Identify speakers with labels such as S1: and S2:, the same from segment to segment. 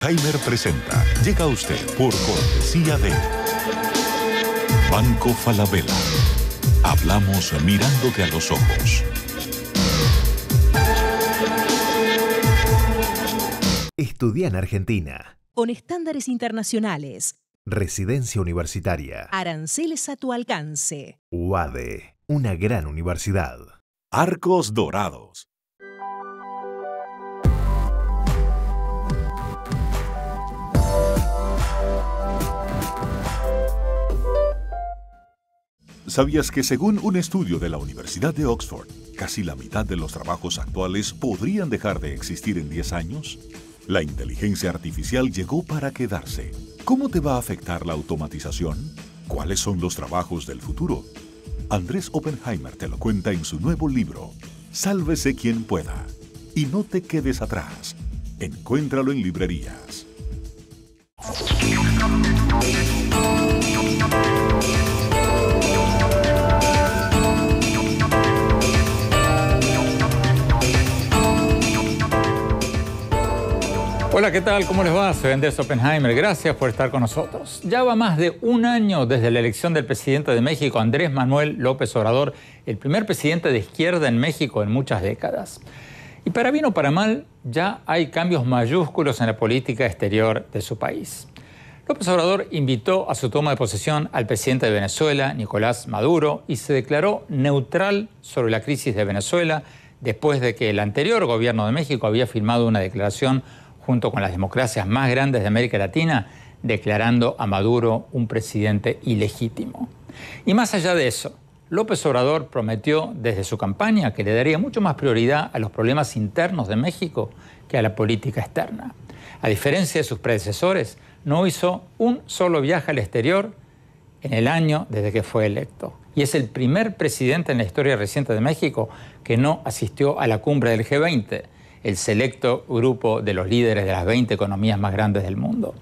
S1: Oppenheimer presenta. Llega a usted por cortesía de Banco Falabella. Hablamos mirándote a los ojos.
S2: Estudia en Argentina.
S3: Con estándares internacionales.
S2: Residencia universitaria.
S3: Aranceles a tu alcance.
S2: UADE, una gran universidad.
S1: Arcos Dorados. ¿Sabías que según un estudio de la Universidad de Oxford, casi la mitad de los trabajos actuales podrían dejar de existir en 10 años? La inteligencia artificial llegó para quedarse. ¿Cómo te va a afectar la automatización? ¿Cuáles son los trabajos del futuro? Andrés Oppenheimer te lo cuenta en su nuevo libro, Sálvese quien pueda. Y no te quedes atrás. Encuéntralo en librerías.
S4: Hola, ¿qué tal? ¿Cómo les va? Soy Andrés Oppenheimer. Gracias por estar con nosotros. Ya va más de un año desde la elección del presidente de México, Andrés Manuel López Obrador, el primer presidente de izquierda en México en muchas décadas. Y para bien o para mal, ya hay cambios mayúsculos en la política exterior de su país. López Obrador invitó a su toma de posesión al presidente de Venezuela, Nicolás Maduro, y se declaró neutral sobre la crisis de Venezuela después de que el anterior gobierno de México había firmado una declaración junto con las democracias más grandes de América Latina, declarando a Maduro un presidente ilegítimo. Y más allá de eso, López Obrador prometió desde su campaña que le daría mucho más prioridad a los problemas internos de México que a la política externa. A diferencia de sus predecesores, no hizo un solo viaje al exterior en el año desde que fue electo. Y es el primer presidente en la historia reciente de México que no asistió a la cumbre del G20, el selecto grupo de los líderes de las 20 economías más grandes del mundo.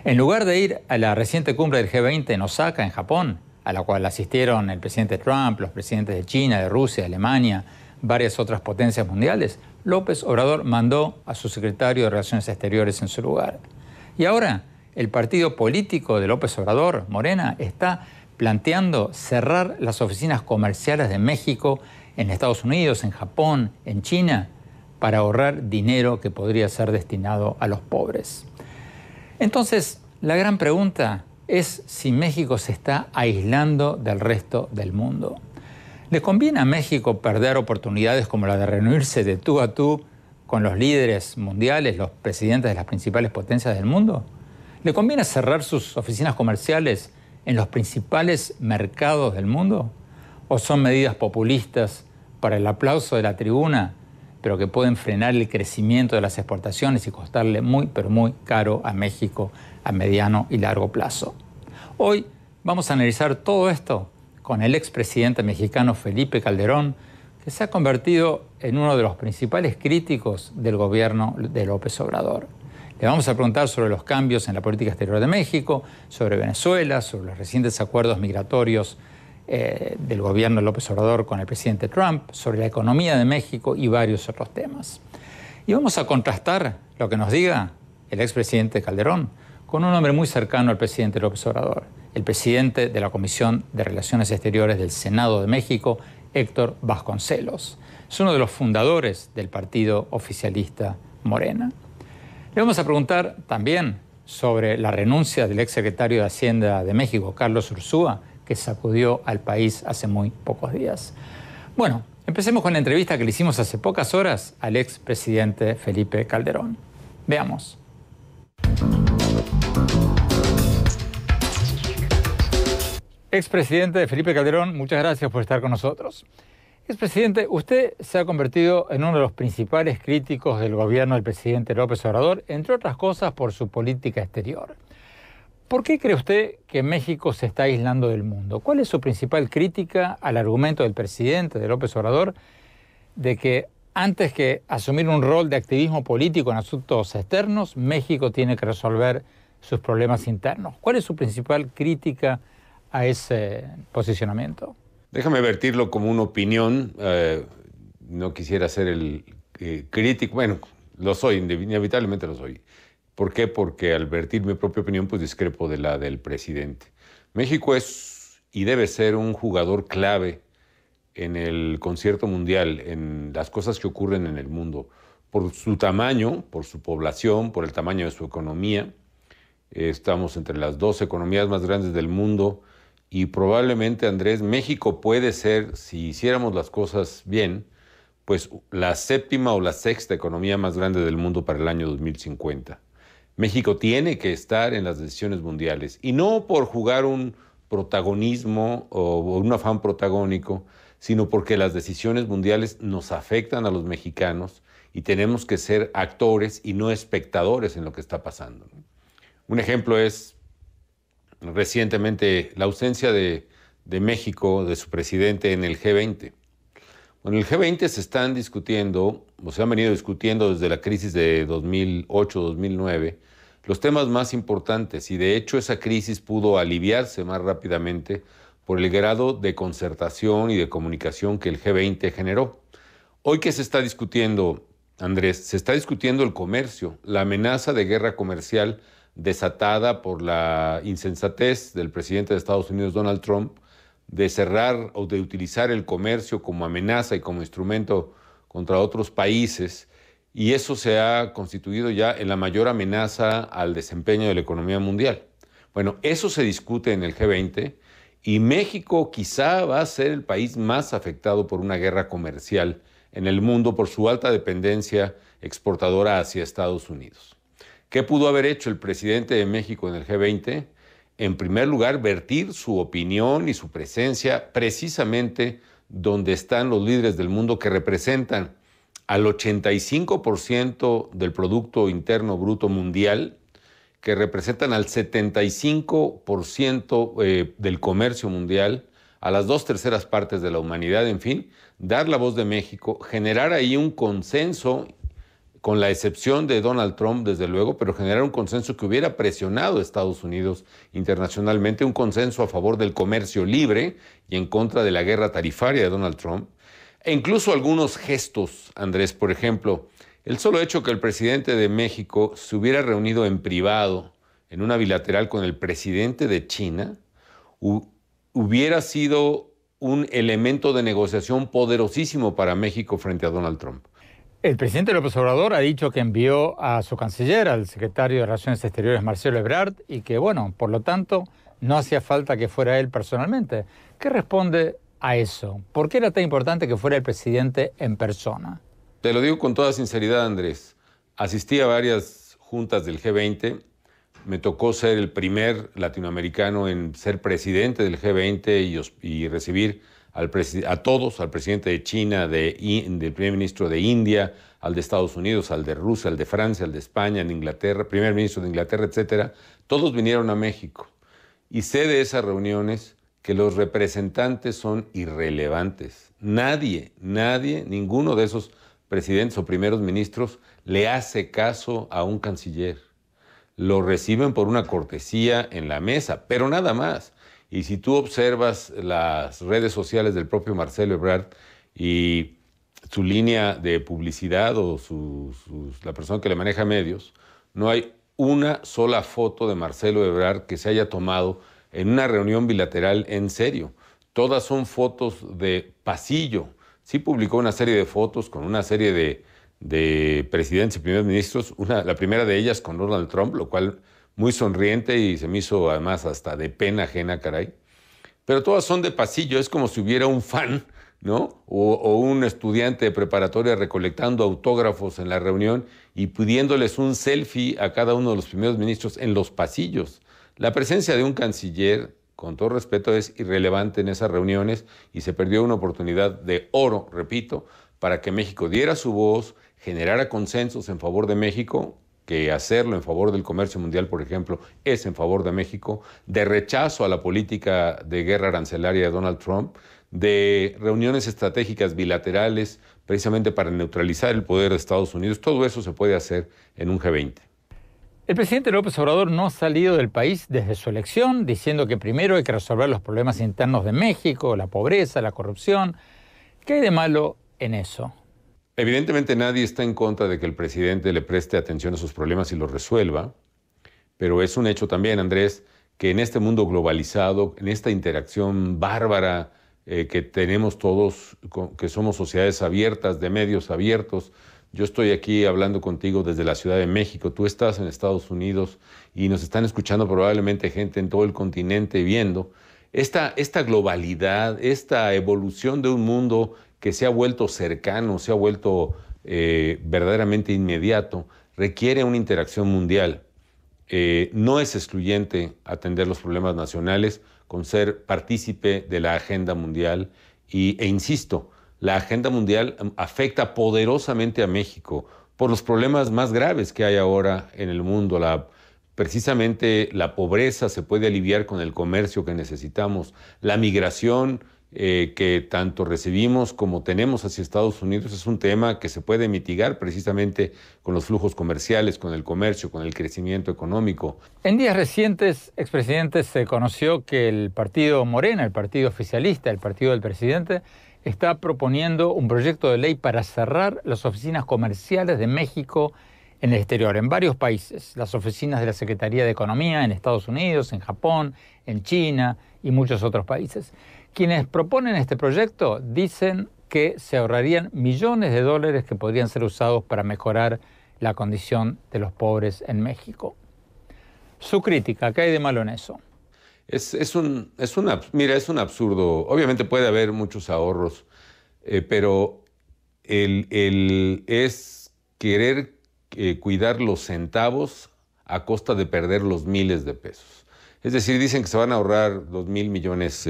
S4: En lugar de ir a la reciente cumbre del G20 en Osaka, en Japón, a la cual asistieron el presidente Trump, los presidentes de China, de Rusia, de Alemania, varias otras potencias mundiales, López Obrador mandó a su secretario de Relaciones Exteriores en su lugar. Y ahora, el partido político de López Obrador, Morena, está planteando cerrar las oficinas comerciales de México en Estados Unidos, en Japón, en China, para ahorrar dinero que podría ser destinado a los pobres. Entonces, la gran pregunta es si México se está aislando del resto del mundo. ¿Le conviene a México perder oportunidades como la de reunirse de tú a tú con los líderes mundiales, los presidentes de las principales potencias del mundo? ¿Le conviene cerrar sus oficinas comerciales en los principales mercados del mundo? ¿O son medidas populistas para el aplauso de la tribuna, pero que pueden frenar el crecimiento de las exportaciones y costarle muy, pero muy caro a México a mediano y largo plazo? Hoy vamos a analizar todo esto con el expresidente mexicano Felipe Calderón, que se ha convertido en uno de los principales críticos del gobierno de López Obrador. Le vamos a preguntar sobre los cambios en la política exterior de México, sobre Venezuela, sobre los recientes acuerdos migratorios del gobierno de López Obrador con el presidente Trump, sobre la economía de México y varios otros temas. Y vamos a contrastar lo que nos diga el expresidente Calderón con un hombre muy cercano al presidente López Obrador, el presidente de la Comisión de Relaciones Exteriores del Senado de México, Héctor Vasconcelos. Es uno de los fundadores del partido oficialista Morena. Le vamos a preguntar también sobre la renuncia del exsecretario de Hacienda de México, Carlos Ursúa, que sacudió al país hace muy pocos días. Bueno, empecemos con la entrevista que le hicimos hace pocas horas al expresidente Felipe Calderón. Veamos. Expresidente Felipe Calderón, muchas gracias por estar con nosotros. Expresidente, usted se ha convertido en uno de los principales críticos del gobierno del presidente López Obrador, entre otras cosas por su política exterior. ¿Por qué cree usted que México se está aislando del mundo? ¿Cuál es su principal crítica al argumento del presidente de López Obrador de que antes que asumir un rol de activismo político en asuntos externos, México tiene que resolver sus problemas internos? ¿Cuál es su principal crítica a ese posicionamiento?
S5: Déjame vertirlo como una opinión. No quisiera ser el crítico. Bueno, lo soy, inevitablemente lo soy. ¿Por qué? Porque al vertir mi propia opinión, pues discrepo de la del presidente. México es y debe ser un jugador clave en el concierto mundial, en las cosas que ocurren en el mundo, por su tamaño, por su población, por el tamaño de su economía. Estamos entre las 2 economías más grandes del mundo y probablemente, Andrés, México puede ser, si hiciéramos las cosas bien, pues la 7ª o la 6ª economía más grande del mundo para el año 2050. México tiene que estar en las decisiones mundiales y no por jugar un protagonismo o un afán protagónico, sino porque las decisiones mundiales nos afectan a los mexicanos y tenemos que ser actores y no espectadores en lo que está pasando. Un ejemplo es recientemente la ausencia de México, de su presidente en el G20. Bueno, el G20 se están discutiendo, o se han venido discutiendo desde la crisis de 2008-2009, los temas más importantes, y de hecho esa crisis pudo aliviarse más rápidamente por el grado de concertación y de comunicación que el G20 generó. Hoy, ¿qué se está discutiendo, Andrés? Se está discutiendo el comercio, la amenaza de guerra comercial desatada por la insensatez del presidente de Estados Unidos, Donald Trump, de cerrar o de utilizar el comercio como amenaza y como instrumento contra otros países, y eso se ha constituido ya en la mayor amenaza al desempeño de la economía mundial. Bueno, eso se discute en el G20 y México quizá va a ser el país más afectado por una guerra comercial en el mundo por su alta dependencia exportadora hacia Estados Unidos. ¿Qué pudo haber hecho el presidente de México en el G20? En primer lugar, vertir su opinión y su presencia precisamente donde están los líderes del mundo que representan al 85% del Producto Interno Bruto Mundial, que representan al 75% del comercio mundial, a las 2/3 partes de la humanidad, en fin, dar la voz de México, generar ahí un consenso, con la excepción de Donald Trump, desde luego, pero generar un consenso que hubiera presionado a Estados Unidos internacionalmente, un consenso a favor del comercio libre y en contra de la guerra tarifaria de Donald Trump, e incluso algunos gestos, Andrés, por ejemplo, el solo hecho que el presidente de México se hubiera reunido en privado, en una bilateral con el presidente de China, hubiera sido un elemento de negociación poderosísimo para México frente a Donald Trump.
S4: El presidente López Obrador ha dicho que envió a su canciller, al secretario de Relaciones Exteriores, Marcelo Ebrard, y que, bueno, por lo tanto, no hacía falta que fuera él personalmente. ¿Qué responde a eso? ¿Por qué era tan importante que fuera el presidente en persona?
S5: Te lo digo con toda sinceridad, Andrés. Asistí a varias juntas del G20. Me tocó ser el primer latinoamericano en ser presidente del G20 y recibir a todos, al presidente de China, del primer ministro de India, al de Estados Unidos, al de Rusia, al de Francia, al de España, en Inglaterra, primer ministro de Inglaterra, etcétera. Todos vinieron a México. Y sé de esas reuniones que los representantes son irrelevantes. Nadie, ninguno de esos presidentes o primeros ministros le hace caso a un canciller. Lo reciben por una cortesía en la mesa, pero nada más. Y si tú observas las redes sociales del propio Marcelo Ebrard y su línea de publicidad o la persona que le maneja medios, no hay una sola foto de Marcelo Ebrard que se haya tomado en una reunión bilateral en serio. Todas son fotos de pasillo. Sí publicó una serie de fotos con una serie de presidentes y primeros ministros, la primera de ellas con Donald Trump, lo cual muy sonriente y se me hizo además hasta de pena ajena, caray. Pero todas son de pasillo, es como si hubiera un fan, ¿no? O un estudiante de preparatoria recolectando autógrafos en la reunión y pidiéndoles un selfie a cada uno de los primeros ministros en los pasillos. La presencia de un canciller, con todo respeto, es irrelevante en esas reuniones y se perdió una oportunidad de oro, repito, para que México diera su voz, generara consensos en favor de México, que hacerlo en favor del comercio mundial, por ejemplo, es en favor de México, de rechazo a la política de guerra arancelaria de Donald Trump, de reuniones estratégicas bilaterales precisamente para neutralizar el poder de Estados Unidos. Todo eso se puede hacer en un G20.
S4: El presidente López Obrador no ha salido del país desde su elección, diciendo que primero hay que resolver los problemas internos de México, la pobreza, la corrupción. ¿Qué hay de malo en eso?
S5: Evidentemente nadie está en contra de que el presidente le preste atención a sus problemas y los resuelva, pero es un hecho también, Andrés, que en este mundo globalizado, en esta interacción bárbara que tenemos todos, que somos sociedades abiertas, de medios abiertos. Yo estoy aquí hablando contigo desde la Ciudad de México, tú estás en Estados Unidos y nos están escuchando probablemente gente en todo el continente viendo. Esta globalidad, esta evolución de un mundo que se ha vuelto cercano, se ha vuelto verdaderamente inmediato, requiere una interacción mundial. No es excluyente atender los problemas nacionales con ser partícipe de la agenda mundial e insisto, la agenda mundial afecta poderosamente a México por los problemas más graves que hay ahora en el mundo. Precisamente la pobreza se puede aliviar con el comercio que necesitamos, la migración que tanto recibimos como tenemos hacia Estados Unidos es un tema que se puede mitigar precisamente con los flujos comerciales, con el comercio, con el crecimiento económico.
S4: En días recientes, expresidentes, se conoció que el partido Morena, el partido oficialista, el partido del presidente, está proponiendo un proyecto de ley para cerrar las oficinas comerciales de México en el exterior, en varios países. Las oficinas de la Secretaría de Economía en Estados Unidos, en Japón, en China y muchos otros países. Quienes proponen este proyecto dicen que se ahorrarían millones de dólares que podrían ser usados para mejorar la condición de los pobres en México. Su crítica, ¿qué hay de malo en eso?
S5: Es un absurdo. Obviamente puede haber muchos ahorros, pero es querer cuidar los centavos a costa de perder los miles de pesos. Es decir, dicen que se van a ahorrar 2,000 millones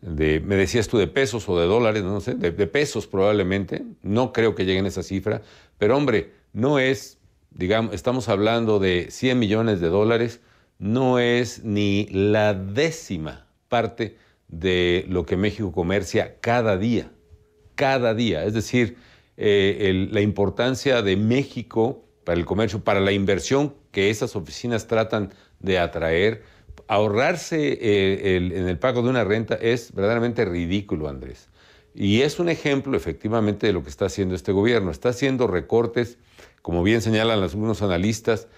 S5: me decías tú, de pesos o de dólares, no sé, de pesos probablemente. No creo que lleguen a esa cifra, pero hombre, no es, digamos, estamos hablando de 100 millones de dólares, no es ni la 10ª parte de lo que México comercia cada día. Es decir, la importancia de México para el comercio, para la inversión que esas oficinas tratan de atraer, ahorrarse en el pago de una renta es verdaderamente ridículo, Andrés. Y es un ejemplo efectivamente de lo que está haciendo este gobierno. Está haciendo recortes, como bien señalan algunos analistas,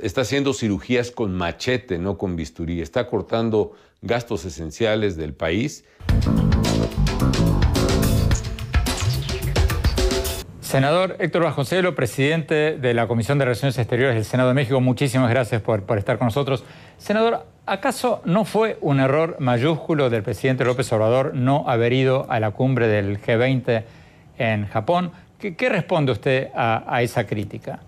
S5: está haciendo cirugías con machete, no con bisturí. Está cortando gastos esenciales del país.
S4: Senador Héctor Vasconcelos, presidente de la Comisión de Relaciones Exteriores del Senado de México, muchísimas gracias por estar con nosotros. Senador, ¿acaso no fue un error mayúsculo del presidente López Obrador no haber ido a la cumbre del G20 en Japón? ¿Qué responde usted a esa crítica?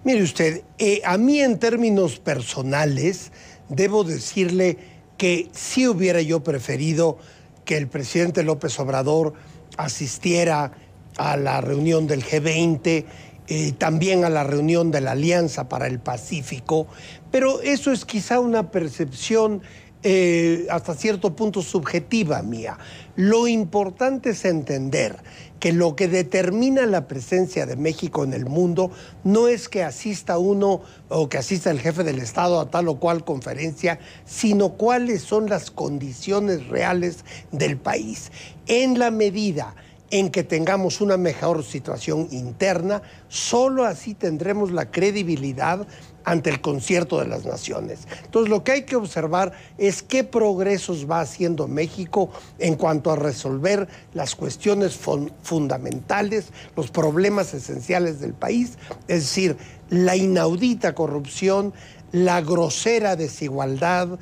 S6: Mire usted, a mí en términos personales debo decirle que sí hubiera yo preferido que el presidente López Obrador asistiera a la reunión del G20, también a la reunión de la Alianza para el Pacífico, pero eso es quizá una percepción hasta cierto punto subjetiva mía. Lo importante es entender que lo que determina la presencia de México en el mundo no es que asista uno o que asista el jefe del Estado a tal o cual conferencia, sino cuáles son las condiciones reales del país. En la medida en que tengamos una mejor situación interna, solo así tendremos la credibilidad ante el concierto de las naciones. Entonces, lo que hay que observar es qué progresos va haciendo México en cuanto a resolver las cuestiones fundamentales, los problemas esenciales del país, es decir, la inaudita corrupción, la grosera desigualdad,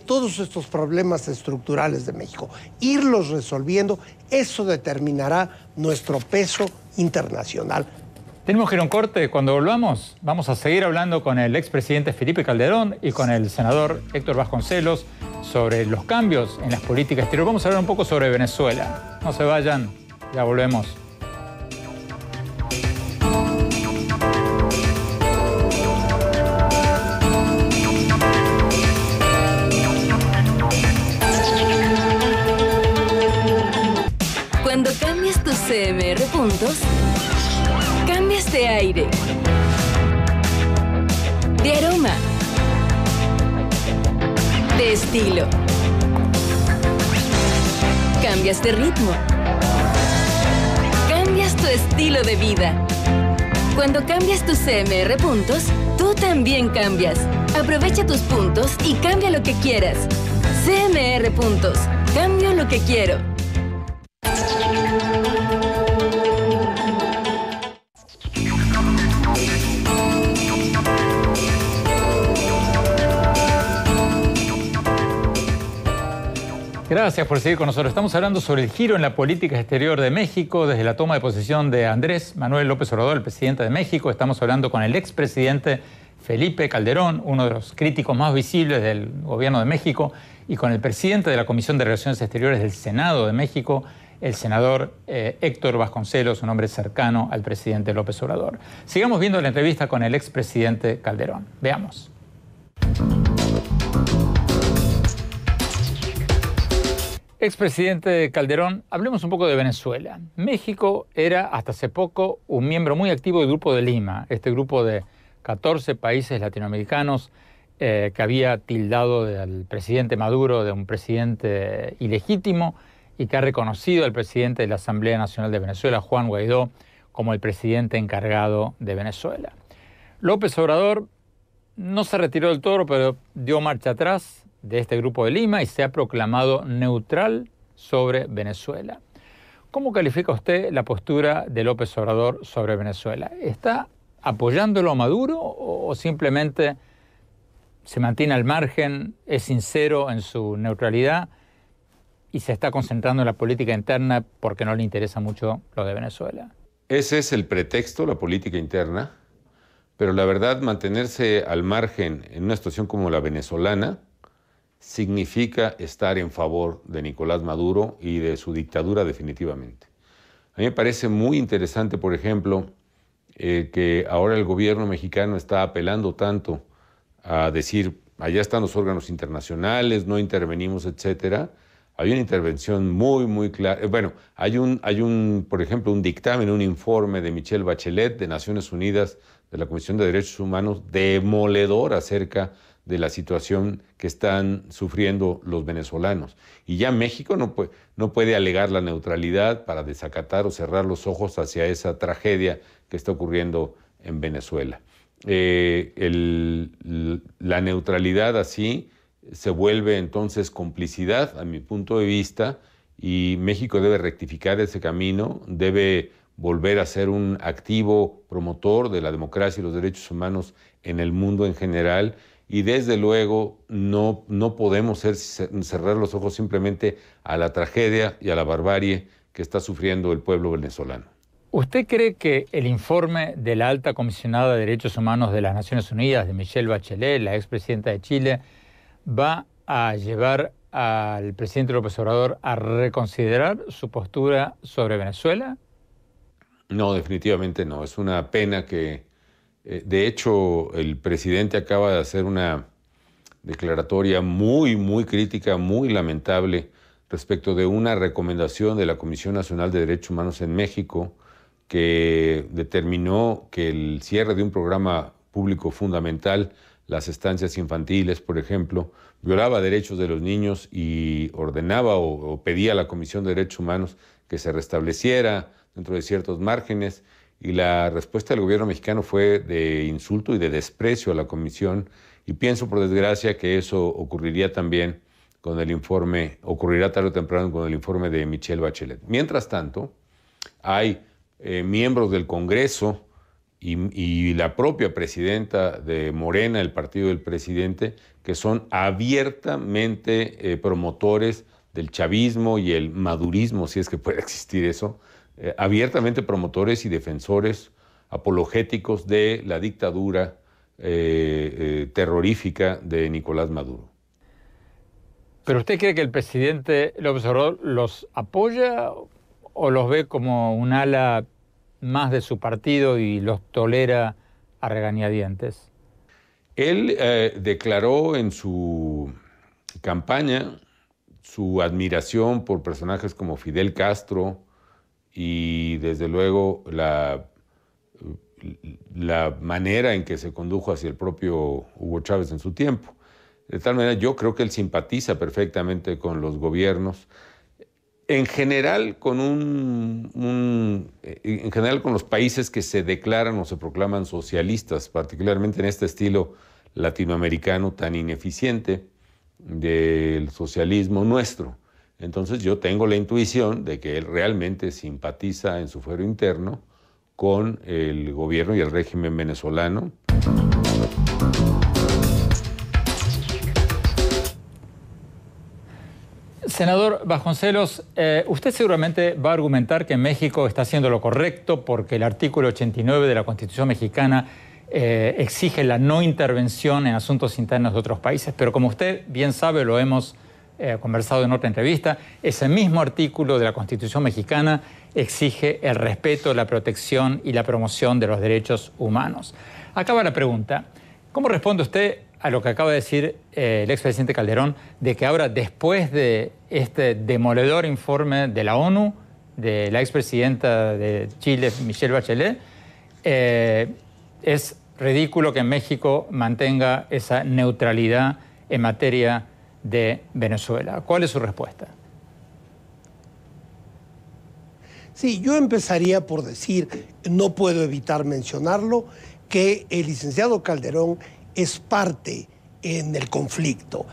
S6: todos estos problemas estructurales de México. Irlos resolviendo, eso determinará nuestro peso internacional.
S4: Tenemos que ir a un corte. Cuando volvamos, vamos a seguir hablando con el expresidente Felipe Calderón y con el senador Héctor Vasconcelos sobre los cambios en las políticas exteriores. Vamos a hablar un poco sobre Venezuela. No se vayan, ya volvemos.
S7: Cuando cambias tus CMR puntos, cambias de aire, de aroma, de estilo. cambias de ritmo. Cambias tu estilo de vida. Cuando cambias tus CMR puntos, tú también cambias. Aprovecha tus puntos y cambia lo que quieras. CMR puntos. Cambio lo que quiero.
S4: Gracias por seguir con nosotros. Estamos hablando sobre el giro en la política exterior de México desde la toma de posesión de Andrés Manuel López Obrador, el presidente de México. Estamos hablando con el expresidente Felipe Calderón, uno de los críticos más visibles del gobierno de México, y con el presidente de la Comisión de Relaciones Exteriores del Senado de México, el senador Héctor Vasconcelos, un hombre cercano al presidente López Obrador. Sigamos viendo la entrevista con el expresidente Calderón. Veamos. Expresidente Calderón, hablemos un poco de Venezuela. México era hasta hace poco un miembro muy activo del Grupo de Lima, este grupo de 14 países latinoamericanos que había tildado al presidente Maduro de un presidente ilegítimo y que ha reconocido al presidente de la Asamblea Nacional de Venezuela, Juan Guaidó, como el presidente encargado de Venezuela. López Obrador no se retiró del todo, pero dio marcha atrás de este Grupo de Lima y se ha proclamado neutral sobre Venezuela. ¿Cómo califica usted la postura de López Obrador sobre Venezuela? ¿Está apoyándolo a Maduro o simplemente se mantiene al margen, es sincero en su neutralidad y se está concentrando en la política interna porque no le interesa mucho lo de Venezuela?
S5: Ese es el pretexto, la política interna, pero la verdad, mantenerse al margen en una situación como la venezolana significa estar en favor de Nicolás Maduro y de su dictadura definitivamente. A mí me parece muy interesante, por ejemplo, que ahora el gobierno mexicano está apelando tanto a decir, allá están los órganos internacionales, no intervenimos, etcétera. Hay una intervención muy clara. Bueno, por ejemplo, un dictamen, un informe de Michelle Bachelet de Naciones Unidas, de la Comisión de Derechos Humanos, demoledor acerca de la situación que están sufriendo los venezolanos. Y ya México no puede alegar la neutralidad para desacatar o cerrar los ojos hacia esa tragedia que está ocurriendo en Venezuela. La neutralidad así se vuelve entonces complicidad, a mi punto de vista, y México debe rectificar ese camino, debe volver a ser un activo promotor de la democracia y los derechos humanos en el mundo en general, y desde luego no podemos cerrar los ojos simplemente a la tragedia y a la barbarie que está sufriendo el pueblo venezolano.
S4: ¿Usted cree que el informe de la alta comisionada de Derechos Humanos de las Naciones Unidas, de Michelle Bachelet, la expresidenta de Chile, va a llevar al presidente López Obrador a reconsiderar su postura sobre Venezuela?
S5: No, definitivamente no. Es una pena que, de hecho, el presidente acaba de hacer una declaratoria muy crítica, muy lamentable respecto de una recomendación de la Comisión Nacional de Derechos Humanos en México que determinó que el cierre de un programa público fundamental, las estancias infantiles, por ejemplo, violaba derechos de los niños y ordenaba o pedía a la Comisión de Derechos Humanos que se restableciera dentro de ciertos márgenes, y la respuesta del gobierno mexicano fue de insulto y de desprecio a la comisión, y pienso por desgracia que eso ocurrirá tarde o temprano con el informe de Michelle Bachelet. Mientras tanto, hay miembros del Congreso y la propia presidenta de Morena, el partido del presidente, que son abiertamente promotores del chavismo y el madurismo, si es que puede existir eso, abiertamente promotores y defensores apologéticos de la dictadura terrorífica de Nicolás Maduro.
S4: ¿Pero usted cree que el presidente López Obrador los apoya o los ve como un ala más de su partido y los tolera a regañadientes?
S5: Él declaró en su campaña su admiración por personajes como Fidel Castro y desde luego la manera en que se condujo hacia el propio Hugo Chávez en su tiempo. De tal manera, yo creo que él simpatiza perfectamente con los gobiernos. En general, con los países que se declaran o se proclaman socialistas, particularmente en este estilo latinoamericano tan ineficiente del socialismo nuestro. Entonces yo tengo la intuición de que él realmente simpatiza en su fuero interno con el gobierno y el régimen venezolano.
S4: Senador Vasconcelos, usted seguramente va a argumentar que México está haciendo lo correcto porque el artículo 89 de la Constitución mexicana exige la no intervención en asuntos internos de otros países, pero como usted bien sabe, lo hemos conversado en otra entrevista, ese mismo artículo de la Constitución mexicana exige el respeto, la protección y la promoción de los derechos humanos. Acaba la pregunta. ¿Cómo responde usted a lo que acaba de decir el expresidente Calderón, de que ahora, después de este demoledor informe de la ONU, de la expresidenta de Chile, Michelle Bachelet, es ridículo que México mantenga esa neutralidad en materia de Venezuela? ¿Cuál es su respuesta?
S6: Sí, yo empezaría por decir, no puedo evitar mencionarlo, que el licenciado Calderón es parte en el conflicto.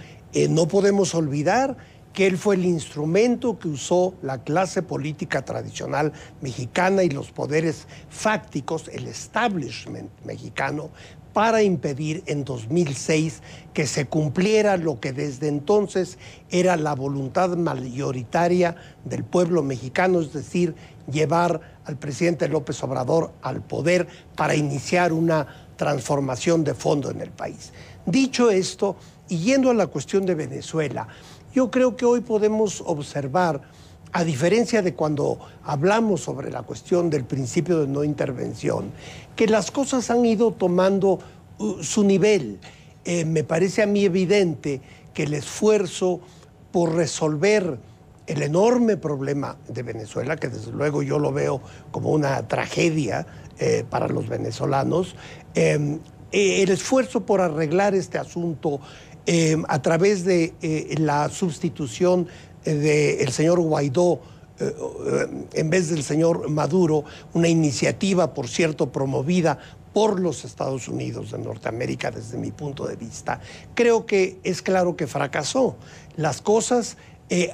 S6: No podemos olvidar que él fue el instrumento que usó la clase política tradicional mexicana y los poderes fácticos, el establishment mexicano, para impedir en 2006 que se cumpliera lo que desde entonces era la voluntad mayoritaria del pueblo mexicano, es decir, llevar al presidente López Obrador al poder para iniciar una transformación de fondo en el país. Dicho esto, y yendo a la cuestión de Venezuela, yo creo que hoy podemos observar, a diferencia de cuando hablamos sobre la cuestión del principio de no intervención, que las cosas han ido tomando su nivel. Me parece a mí evidente que el esfuerzo por resolver el enorme problema de Venezuela, que desde luego yo lo veo como una tragedia para los venezolanos, el esfuerzo por arreglar este asunto a través de la sustitución del señor Guaidó en vez del señor Maduro, una iniciativa, por cierto, promovida por los Estados Unidos de Norteamérica desde mi punto de vista, creo que es claro que fracasó. Las cosas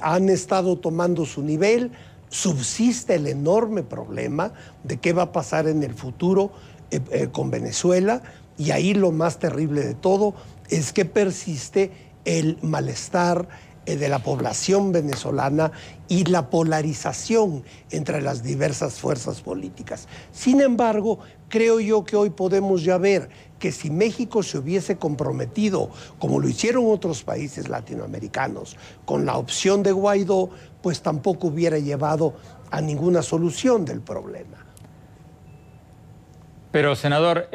S6: han estado tomando su nivel, subsiste el enorme problema de qué va a pasar en el futuro con Venezuela, y ahí lo más terrible de todo es que persiste el malestar de la población venezolana y la polarización entre las diversas fuerzas políticas. Sin embargo, creo yo que hoy podemos ya ver que si México se hubiese comprometido, como lo hicieron otros países latinoamericanos, con la opción de Guaidó, pues tampoco hubiera llevado a ninguna solución del problema.
S4: Pero, senador,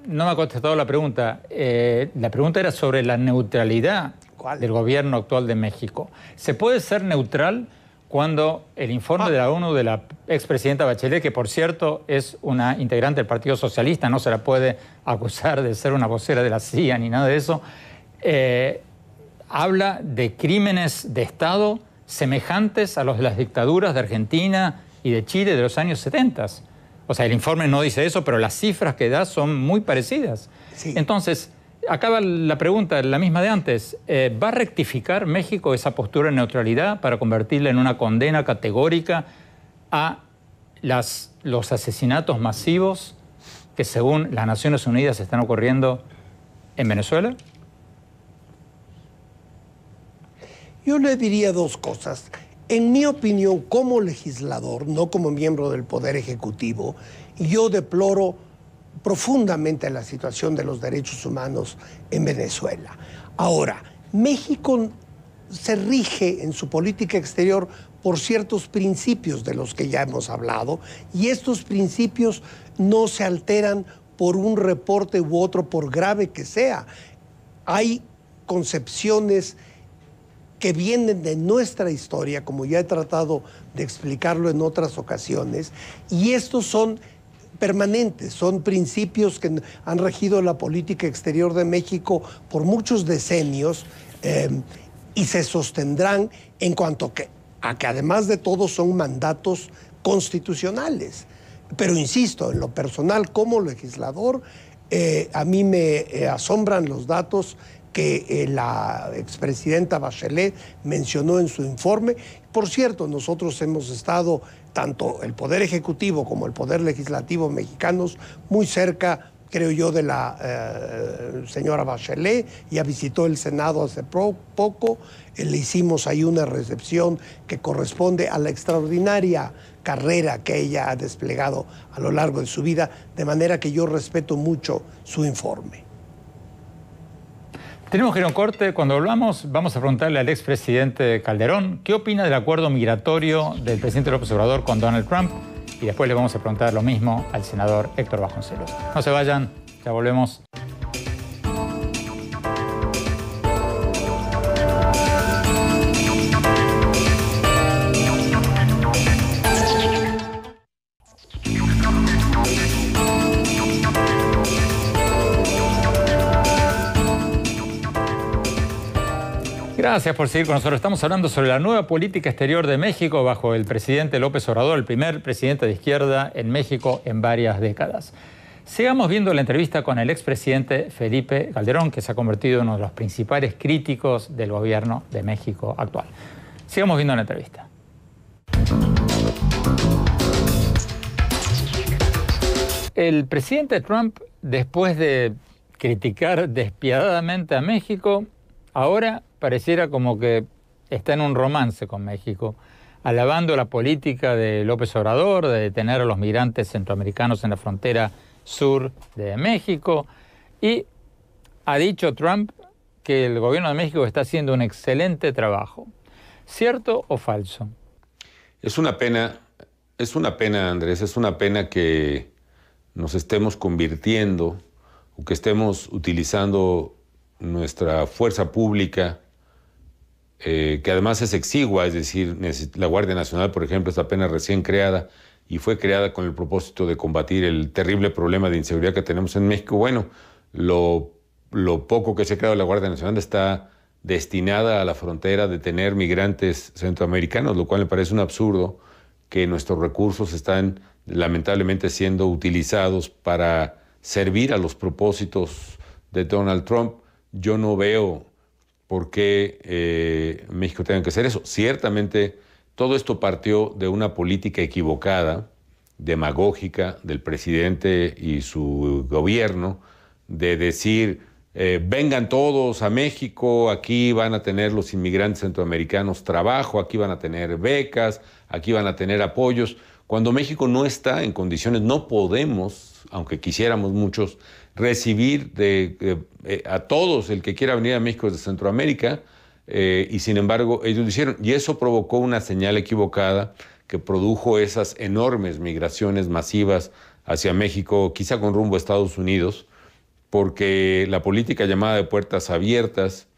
S4: no me ha contestado la pregunta. La pregunta era sobre la neutralidad del gobierno actual de México. ¿Se puede ser neutral cuando el informe de la ONU de la expresidenta Bachelet, que por cierto es una integrante del Partido Socialista, no se la puede acusar de ser una vocera de la CIA ni nada de eso, habla de crímenes de Estado semejantes a los de las dictaduras de Argentina y de Chile de los años 70? O sea, el informe no dice eso, pero las cifras que da son muy parecidas. Sí. Entonces, acaba la pregunta, la misma de antes. ¿Va a rectificar México esa postura de neutralidad para convertirla en una condena categórica a los asesinatos masivos que, según las Naciones Unidas, están ocurriendo en Venezuela?
S6: Yo le diría dos cosas. En mi opinión, como legislador, no como miembro del Poder Ejecutivo, yo deploro profundamente la situación de los derechos humanos en Venezuela. Ahora, México se rige en su política exterior por ciertos principios de los que ya hemos hablado, y estos principios no se alteran por un reporte u otro, por grave que sea. Hay concepciones que vienen de nuestra historia, como ya he tratado de explicarlo en otras ocasiones, y estos son permanentes, son principios que han regido la política exterior de México por muchos decenios y se sostendrán en cuanto a que además de todo son mandatos constitucionales. Pero insisto, en lo personal como legislador, a mí me asombran los datos que la expresidenta Bachelet mencionó en su informe. Por cierto, nosotros hemos estado, tanto el Poder Ejecutivo como el Poder Legislativo mexicanos, muy cerca, creo yo, de la señora Bachelet. Ya visitó el Senado hace poco, le hicimos ahí una recepción que corresponde a la extraordinaria carrera que ella ha desplegado a lo largo de su vida, de manera que yo respeto mucho su informe.
S4: Tenemos que ir a un corte. Cuando volvamos, vamos a preguntarle al expresidente Calderón qué opina del acuerdo migratorio del presidente López Obrador con Donald Trump. Y después le vamos a preguntar lo mismo al senador Héctor Vasconcelos. No se vayan, ya volvemos. Gracias por seguir con nosotros. Estamos hablando sobre la nueva política exterior de México bajo el presidente López Obrador, el primer presidente de izquierda en México en varias décadas. Sigamos viendo la entrevista con el expresidente Felipe Calderón, que se ha convertido en uno de los principales críticos del gobierno de México actual. Sigamos viendo la entrevista. El presidente Trump, después de criticar despiadadamente a México, ahora pareciera como que está en un romance con México, alabando la política de López Obrador de detener a los migrantes centroamericanos en la frontera sur de México. Y ha dicho Trump que el gobierno de México está haciendo un excelente trabajo. ¿Cierto o falso?
S5: Es una pena, Andrés, es una pena que nos estemos convirtiendo o que estemos utilizando nuestra fuerza pública, que además es exigua, es decir, la Guardia Nacional, por ejemplo, está apenas recién creada y fue creada con el propósito de combatir el terrible problema de inseguridad que tenemos en México. Bueno, lo poco que se ha creado la Guardia Nacional está destinada a la frontera a detener migrantes centroamericanos, lo cual me parece un absurdo que nuestros recursos están lamentablemente siendo utilizados para servir a los propósitos de Donald Trump. Yo no veo por qué México tenga que hacer eso. Ciertamente, todo esto partió de una política equivocada, demagógica, del presidente y su gobierno, de decir, vengan todos a México, aquí van a tener los inmigrantes centroamericanos trabajo, aquí van a tener becas, aquí van a tener apoyos. Cuando México no está en condiciones, no podemos, aunque quisiéramos muchos, recibir a todos el que quiera venir a México desde Centroamérica, y sin embargo ellos lo hicieron. Y eso provocó una señal equivocada que produjo esas enormes migraciones masivas hacia México, quizá con rumbo a Estados Unidos, porque la política llamada de puertas abiertas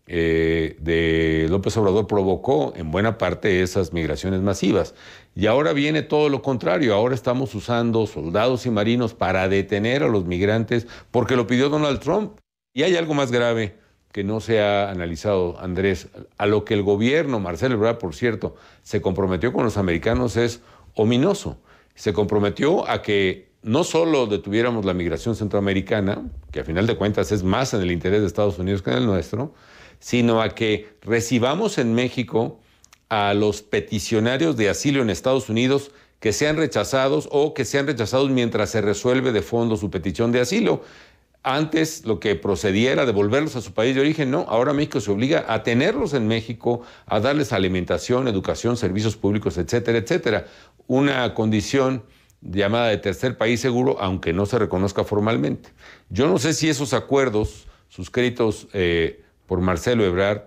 S5: de López Obrador provocó en buena parte esas migraciones masivas. Y ahora viene todo lo contrario, ahora estamos usando soldados y marinos para detener a los migrantes porque lo pidió Donald Trump. Y hay algo más grave que no se ha analizado, Andrés. A lo que el gobierno, Marcelo Ebrard, por cierto, se comprometió con los americanos es ominoso. Se comprometió a que no solo detuviéramos la migración centroamericana, que a final de cuentas es más en el interés de Estados Unidos que en el nuestro, sino a que recibamos en México a los peticionarios de asilo en Estados Unidos que sean rechazados o que sean rechazados mientras se resuelve de fondo su petición de asilo. Antes lo que procedía era devolverlos a su país de origen. No, ahora México se obliga a tenerlos en México, a darles alimentación, educación, servicios públicos, etcétera, etcétera. Una condición llamada de tercer país seguro, aunque no se reconozca formalmente. Yo no sé si esos acuerdos suscritos por Marcelo Ebrard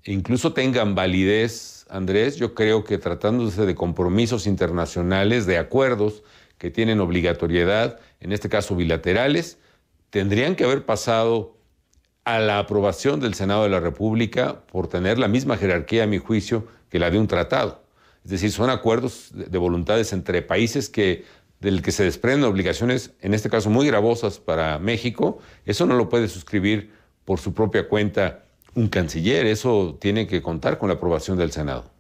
S5: incluso tengan validez, Andrés. Yo creo que tratándose de compromisos internacionales, de acuerdos que tienen obligatoriedad, en este caso bilaterales, tendrían que haber pasado a la aprobación del Senado de la República por tener la misma jerarquía, a mi juicio, que la de un tratado. Es decir, son acuerdos de voluntades entre países del que se desprenden obligaciones, en este caso muy gravosas para México. Eso no lo puede suscribir por su propia cuenta un canciller, eso tiene que contar con la aprobación del Senado.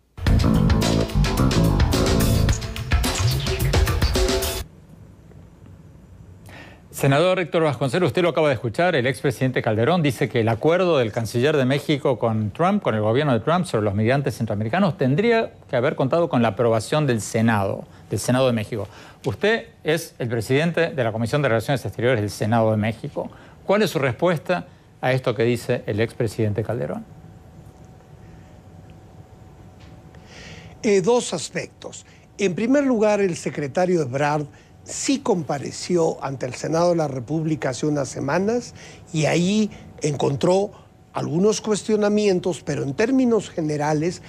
S4: Senador Héctor Vasconcelos, usted lo acaba de escuchar, el expresidente Calderón dice que el acuerdo del canciller de México con Trump, con el gobierno de Trump sobre los migrantes centroamericanos, tendría que haber contado con la aprobación del Senado de México. Usted es el presidente de la Comisión de Relaciones Exteriores del Senado de México. ¿Cuál es su respuesta a esto que dice el expresidente Calderón?
S6: Dos aspectos. En primer lugar, el secretario Ebrard sí compareció ante el Senado de la República hace unas semanas y ahí encontró algunos cuestionamientos, pero en términos generales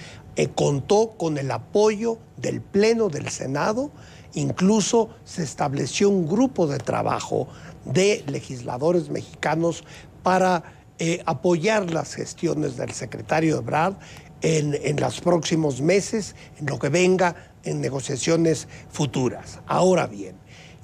S6: contó con el apoyo del Pleno del Senado. Incluso se estableció un grupo de trabajo de legisladores mexicanos para apoyar las gestiones del secretario Ebrard en los próximos meses, en lo que venga en negociaciones futuras. Ahora bien,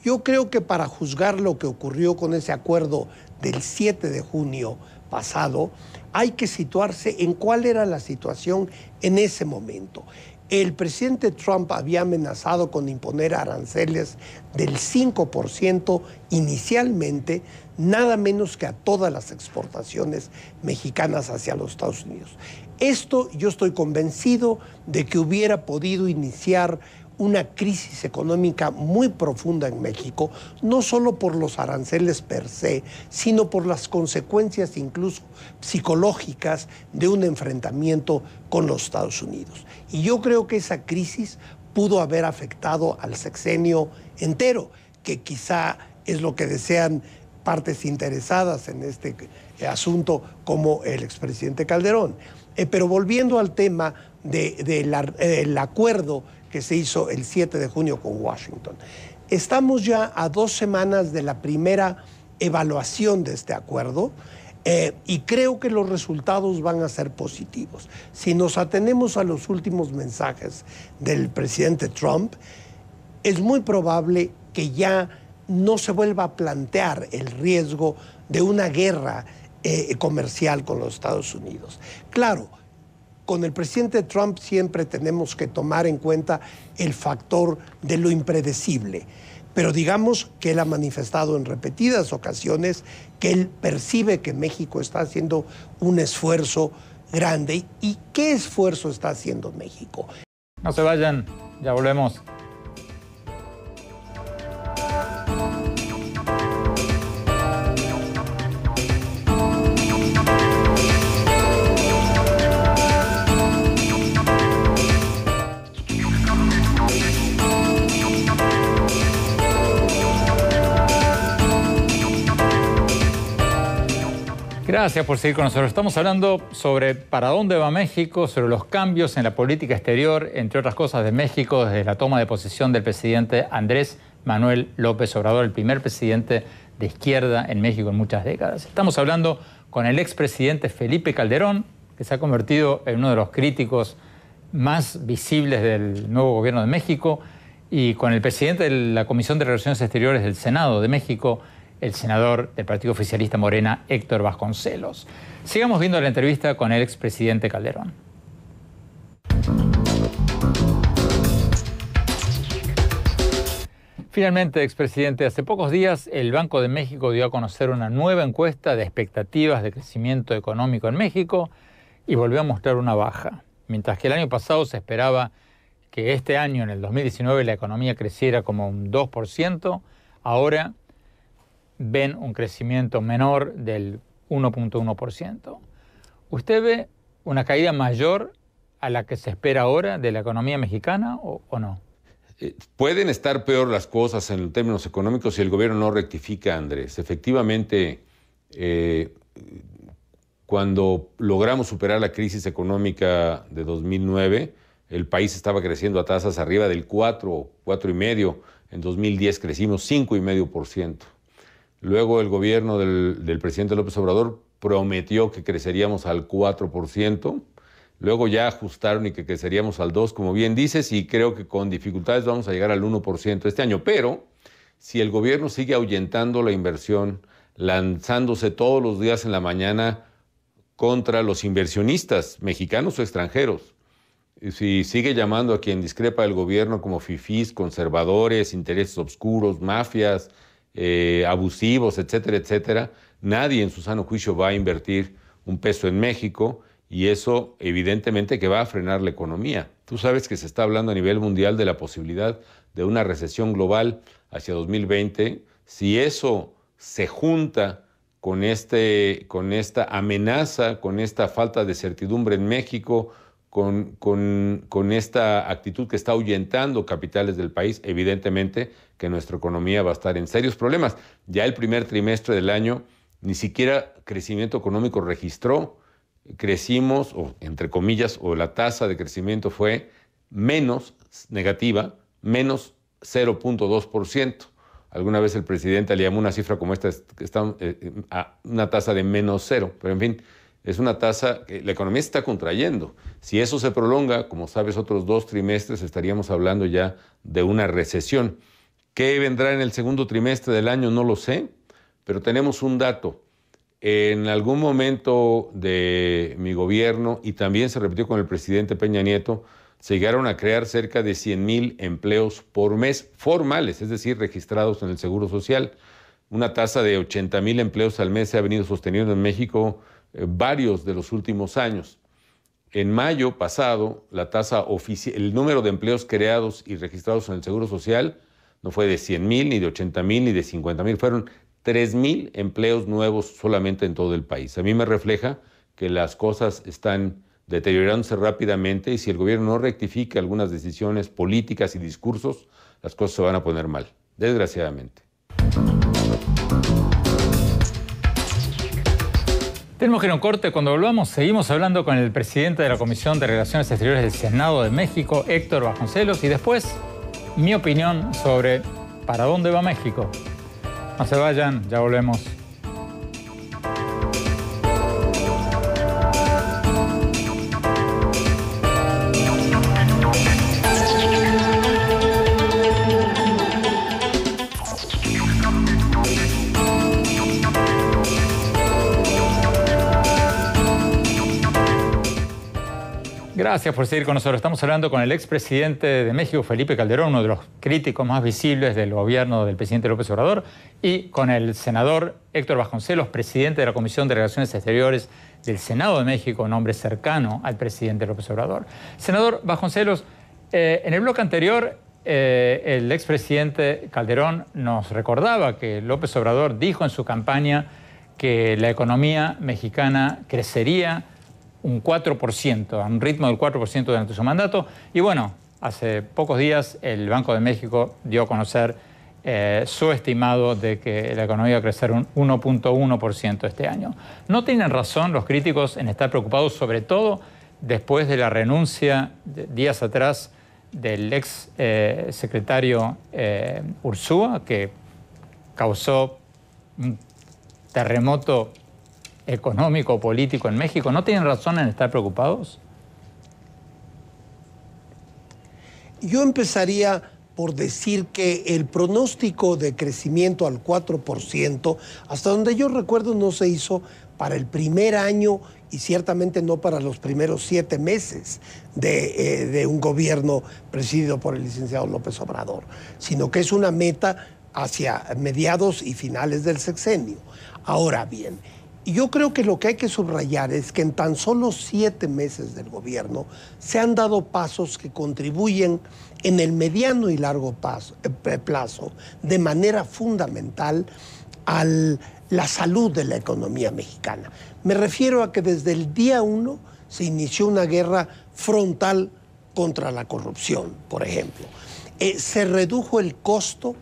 S6: yo creo que para juzgar lo que ocurrió con ese acuerdo del 7 de junio pasado, hay que situarse en cuál era la situación en ese momento. El presidente Trump había amenazado con imponer aranceles del 5% inicialmente, nada menos que a todas las exportaciones mexicanas hacia los Estados Unidos. Esto yo estoy convencido de que hubiera podido iniciar una crisis económica muy profunda en México, no solo por los aranceles per se, sino por las consecuencias incluso psicológicas de un enfrentamiento con los Estados Unidos. Y yo creo que esa crisis pudo haber afectado al sexenio entero, que quizá es lo que desean partes interesadas en este asunto como el expresidente Calderón. Pero volviendo al tema del acuerdo que se hizo el 7 de junio con Washington. Estamos ya a 2 semanas de la primera evaluación de este acuerdo y creo que los resultados van a ser positivos. Si nos atenemos a los últimos mensajes del presidente Trump, es muy probable que ya no se vuelva a plantear el riesgo de una guerra comercial con los Estados Unidos. Claro, con el presidente Trump siempre tenemos que tomar en cuenta el factor de lo impredecible, pero digamos que él ha manifestado en repetidas ocasiones que él percibe que México está haciendo un esfuerzo grande. ¿Y qué esfuerzo está haciendo México?
S4: No se vayan, ya volvemos. Gracias por seguir con nosotros. Estamos hablando sobre para dónde va México, sobre los cambios en la política exterior, entre otras cosas, de México desde la toma de posesión del presidente Andrés Manuel López Obrador, el primer presidente de izquierda en México en muchas décadas. Estamos hablando con el expresidente Felipe Calderón, que se ha convertido en uno de los críticos más visibles del nuevo gobierno de México, y con el presidente de la Comisión de Relaciones Exteriores del Senado de México, el senador del Partido Oficialista Morena, Héctor Vasconcelos. Sigamos viendo la entrevista con el expresidente Calderón. Finalmente, expresidente, hace pocos días el Banco de México dio a conocer una nueva encuesta de expectativas de crecimiento económico en México y volvió a mostrar una baja. Mientras que el año pasado se esperaba que este año, en el 2019, la economía creciera como un 2%, ahora ven un crecimiento menor del 1.1%. ¿Usted ve una caída mayor a la que se espera ahora de la economía mexicana o no?
S5: Pueden estar peor las cosas en términos económicos si el gobierno no rectifica, Andrés. Efectivamente, cuando logramos superar la crisis económica de 2009, el país estaba creciendo a tasas arriba del 4,5%. En 2010 crecimos 5,5%. Luego el gobierno del presidente López Obrador prometió que creceríamos al 4%. Luego ya ajustaron y que creceríamos al 2%, como bien dices, y creo que con dificultades vamos a llegar al 1% este año. Pero si el gobierno sigue ahuyentando la inversión, lanzándose todos los días en la mañana contra los inversionistas mexicanos o extranjeros, si sigue llamando a quien discrepa del gobierno como fifís, conservadores, intereses oscuros, mafias, abusivos, etcétera, etcétera, nadie en su sano juicio va a invertir un peso en México y eso evidentemente que va a frenar la economía. Tú sabes que se está hablando a nivel mundial de la posibilidad de una recesión global hacia 2020. Si eso se junta con esta amenaza, con esta falta de certidumbre en México, con esta actitud que está ahuyentando capitales del país, evidentemente que nuestra economía va a estar en serios problemas. Ya el primer trimestre del año ni siquiera crecimiento económico registró. Crecimos, o entre comillas, o la tasa de crecimiento fue menos negativa, menos 0.2%. Alguna vez el presidente le llamó una cifra como esta, a una tasa de menos 0, pero en fin, es una tasa que la economía se está contrayendo. Si eso se prolonga, como sabes, otros 2 trimestres, estaríamos hablando ya de una recesión. ¿Qué vendrá en el segundo trimestre del año? No lo sé, pero tenemos un dato. En algún momento de mi gobierno, y también se repitió con el presidente Peña Nieto, se llegaron a crear cerca de 100,000 empleos por mes formales, es decir, registrados en el Seguro Social. Una tasa de 80,000 empleos al mes se ha venido sosteniendo en México varios de los últimos años. En mayo pasado, el número de empleos creados y registrados en el Seguro Social no fue de 100,000, ni de 80,000, ni de 50,000, fueron 3,000 empleos nuevos solamente en todo el país. A mí me refleja que las cosas están deteriorándose rápidamente y si el gobierno no rectifica algunas decisiones políticas y discursos, las cosas se van a poner mal, desgraciadamente.
S4: Tenemos que ir a un corte. Cuando volvamos, seguimos hablando con el presidente de la Comisión de Relaciones Exteriores del Senado de México, Héctor Vasconcelos, y después mi opinión sobre para dónde va México. No se vayan, ya volvemos. Gracias por seguir con nosotros. Estamos hablando con el expresidente de México, Felipe Calderón, uno de los críticos más visibles del gobierno del presidente López Obrador, y con el senador Héctor Vasconcelos, presidente de la Comisión de Relaciones Exteriores del Senado de México, un hombre cercano al presidente López Obrador. Senador Vasconcelos, en el bloque anterior, el expresidente Calderón nos recordaba que López Obrador dijo en su campaña que la economía mexicana crecería un 4%, a un ritmo del 4% durante su mandato. Y bueno, hace pocos días el Banco de México dio a conocer su estimado de que la economía va a crecer un 1.1% este año. ¿No tienen razón los críticos en estar preocupados, sobre todo después de la renuncia días atrás del ex secretario Ursúa, que causó un terremoto económico, político en México? ¿No tienen razón en estar preocupados?
S6: Yo empezaría por decir que el pronóstico de crecimiento al 4%, hasta donde yo recuerdo, no se hizo para el primer año y ciertamente no para los primeros 7 meses de un gobierno presidido por el licenciado López Obrador, sino que es una meta hacia mediados y finales del sexenio. Ahora bien, yo creo que lo que hay que subrayar es que en tan solo 7 meses del gobierno se han dado pasos que contribuyen en el mediano y largo plazo de manera fundamental a la salud de la economía mexicana. Me refiero a que desde el día 1 se inició una guerra frontal contra la corrupción, por ejemplo. Se redujo el costo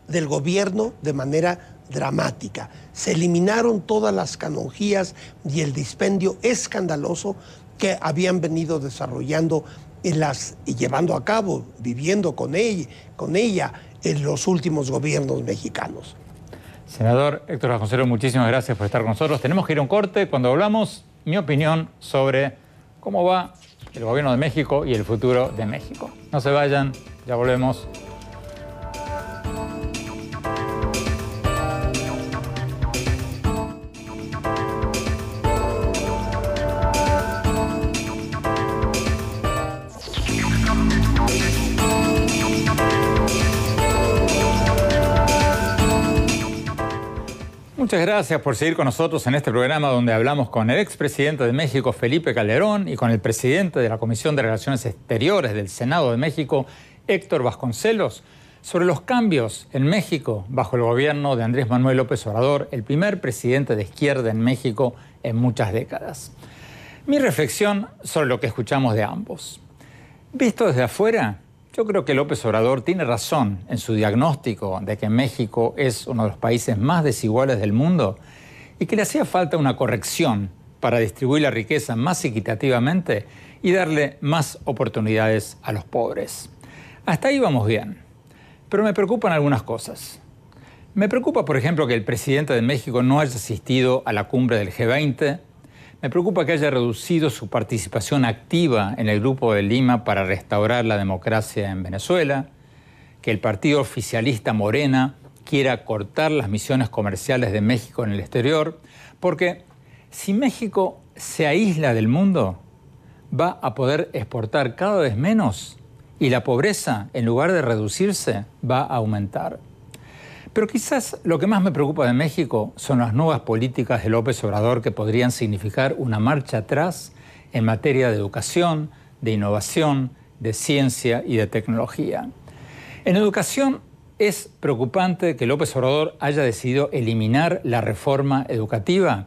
S6: del gobierno de manera dramática. Se eliminaron todas las canonjías y el dispendio escandaloso que habían venido desarrollando y llevando a cabo, viviendo con ella en los últimos gobiernos mexicanos.
S4: Senador Héctor Vasconcelos, muchísimas gracias por estar con nosotros. Tenemos que ir a un corte. Cuando hablamos, mi opinión sobre cómo va el gobierno de México y el futuro de México. No se vayan, ya volvemos. Muchas gracias por seguir con nosotros en este programa donde hablamos con el expresidente de México, Felipe Calderón, y con el presidente de la Comisión de Relaciones Exteriores del Senado de México, Héctor Vasconcelos, sobre los cambios en México bajo el gobierno de Andrés Manuel López Obrador, el primer presidente de izquierda en México en muchas décadas. Mi reflexión sobre lo que escuchamos de ambos. Visto desde afuera, yo creo que López Obrador tiene razón en su diagnóstico de que México es uno de los países más desiguales del mundo y que le hacía falta una corrección para distribuir la riqueza más equitativamente y darle más oportunidades a los pobres. Hasta ahí vamos bien, pero me preocupan algunas cosas. Me preocupa, por ejemplo, que el presidente de México no haya asistido a la cumbre del G20. Me preocupa que haya reducido su participación activa en el Grupo de Lima para restaurar la democracia en Venezuela, que el partido oficialista Morena quiera cortar las misiones comerciales de México en el exterior, porque si México se aísla del mundo, va a poder exportar cada vez menos y la pobreza, en lugar de reducirse, va a aumentar. Pero quizás lo que más me preocupa de México son las nuevas políticas de López Obrador que podrían significar una marcha atrás en materia de educación, de innovación, de ciencia y de tecnología. En educación es preocupante que López Obrador haya decidido eliminar la reforma educativa,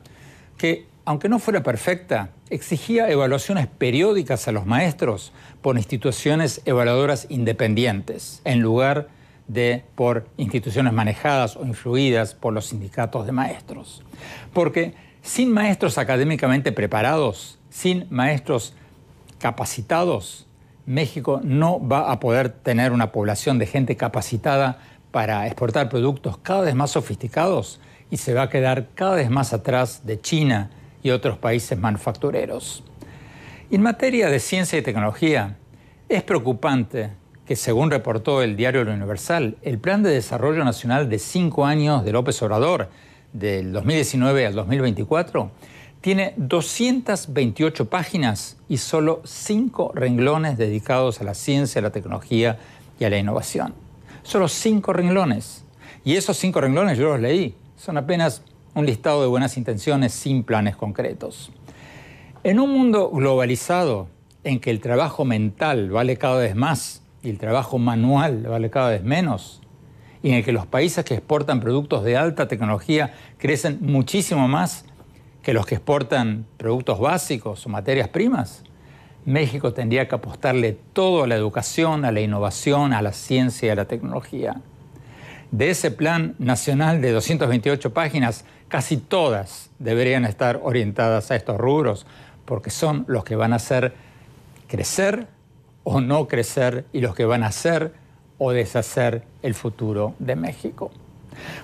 S4: que, aunque no fuera perfecta, exigía evaluaciones periódicas a los maestros por instituciones evaluadoras independientes, en lugar de por instituciones manejadas o influidas por los sindicatos de maestros. Porque sin maestros académicamente preparados, sin maestros capacitados, México no va a poder tener una población de gente capacitada para exportar productos cada vez más sofisticados y se va a quedar cada vez más atrás de China y otros países manufactureros. En materia de ciencia y tecnología, es preocupante que, según reportó el diario El Universal, el Plan de Desarrollo Nacional de 5 años de López Obrador, del 2019 al 2024, tiene 228 páginas y solo 5 renglones dedicados a la ciencia, a la tecnología y a la innovación. Solo 5 renglones. Y esos 5 renglones yo los leí. Son apenas un listado de buenas intenciones sin planes concretos. En un mundo globalizado en que el trabajo mental vale cada vez más y el trabajo manual vale cada vez menos, y en el que los países que exportan productos de alta tecnología crecen muchísimo más que los que exportan productos básicos o materias primas, México tendría que apostarle todo a la educación, a la innovación, a la ciencia y a la tecnología. De ese plan nacional de 228 páginas, casi todas deberían estar orientadas a estos rubros, porque son los que van a hacer crecer o no crecer y los que van a hacer o deshacer el futuro de México.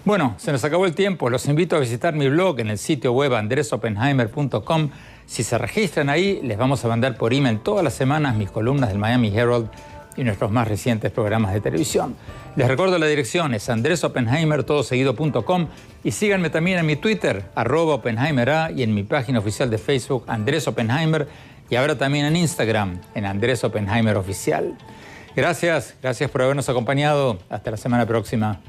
S4: Bueno, se nos acabó el tiempo. Los invito a visitar mi blog en el sitio web andresopenheimer.com. Si se registran ahí, les vamos a mandar por email todas las semanas mis columnas del Miami Herald y nuestros más recientes programas de televisión. Les recuerdo la dirección, es andresopenheimer.com, y síganme también en mi Twitter, @OpenheimerA, y en mi página oficial de Facebook, Andrés Oppenheimer, y ahora también en Instagram, en Andrés Oppenheimer Oficial. Gracias por habernos acompañado. Hasta la semana próxima.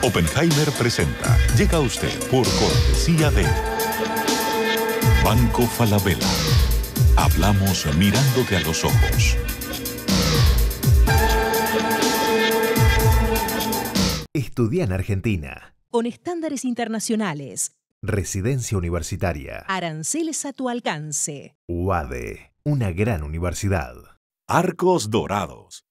S1: Oppenheimer presenta. Llega a usted por cortesía de Banco Falabella. Hablamos mirándote a los ojos.
S2: Estudia en Argentina.
S3: Con estándares internacionales.
S2: Residencia universitaria.
S3: Aranceles a tu alcance.
S2: UADE, una gran universidad.
S1: Arcos Dorados.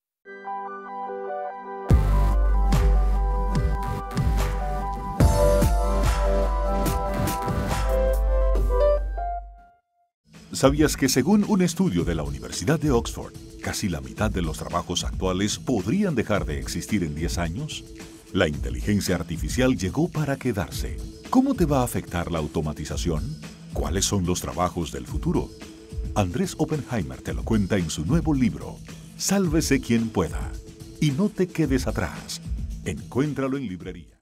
S1: ¿Sabías que según un estudio de la Universidad de Oxford, casi la mitad de los trabajos actuales podrían dejar de existir en 10 años? La inteligencia artificial llegó para quedarse. ¿Cómo te va a afectar la automatización? ¿Cuáles son los trabajos del futuro? Andrés Oppenheimer te lo cuenta en su nuevo libro, Sálvese quien pueda. Y no te quedes atrás. Encuéntralo en librería.